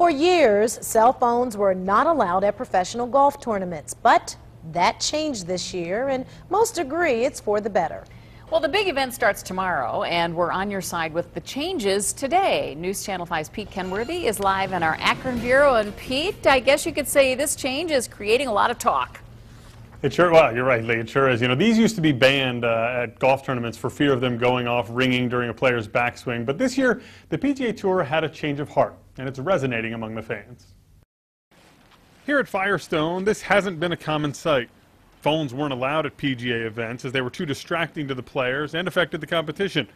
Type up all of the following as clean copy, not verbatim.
For years, cell phones were not allowed at professional golf tournaments, but that changed this year, and most agree it's for the better. Well, the big event starts tomorrow, and we're on your side with the changes today. News Channel 5's Pete Kenworthy is live in our Akron bureau. And Pete, I guess you could say this change is creating a lot of talk. Well, you're right, Lee. It sure is. You know, these used to be banned at golf tournaments for fear of them going off ringing during a player's backswing. But this year, the PGA Tour had a change of heart, and it's resonating among the fans. Here at Firestone, this hasn't been a common sight. Phones weren't allowed at PGA events as they were too distracting to the players and affected the competition.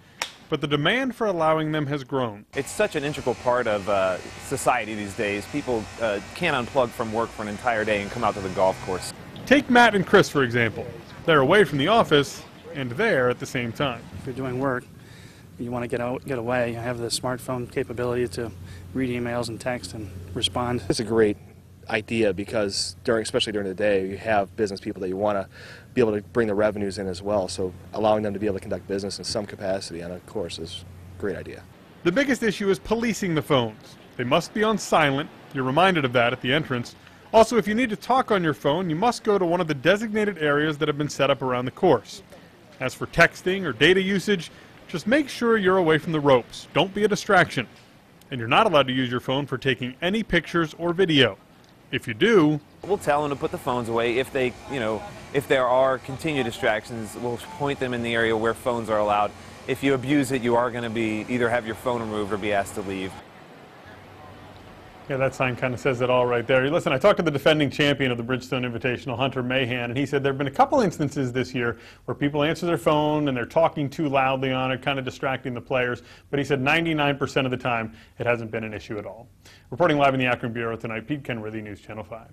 But the demand for allowing them has grown. It's such an integral part of society these days. People can't unplug from work for an entire day and come out to the golf course. Take Matt and Chris, for example. They're away from the office and there at the same time. If you're doing work, you want to get away. I have the smartphone capability to read emails and text and respond. It's a great idea because especially during the day, you have business people that you want to be able to bring the revenues in as well. So allowing them to be able to conduct business in some capacity on a course is a great idea. The biggest issue is policing the phones. They must be on silent. You're reminded of that at the entrance. Also, if you need to talk on your phone, you must go to one of the designated areas that have been set up around the course. As for texting or data usage, just make sure you're away from the ropes. Don't be a distraction. And you're not allowed to use your phone for taking any pictures or video. If you do, we'll tell them to put the phones away. If they, if there are continued distractions, we'll point them in the area where phones are allowed. If you abuse it, you are going to be either have your phone removed or be asked to leave. Yeah, that sign kind of says it all right there. Listen, I talked to the defending champion of the Bridgestone Invitational, Hunter Mahan, and he said there have been a couple instances this year where people answer their phone and they're talking too loudly on it, kind of distracting the players. But he said 99% of the time it hasn't been an issue at all. Reporting live in the Akron bureau tonight, Pete Kenworthy, News Channel 5.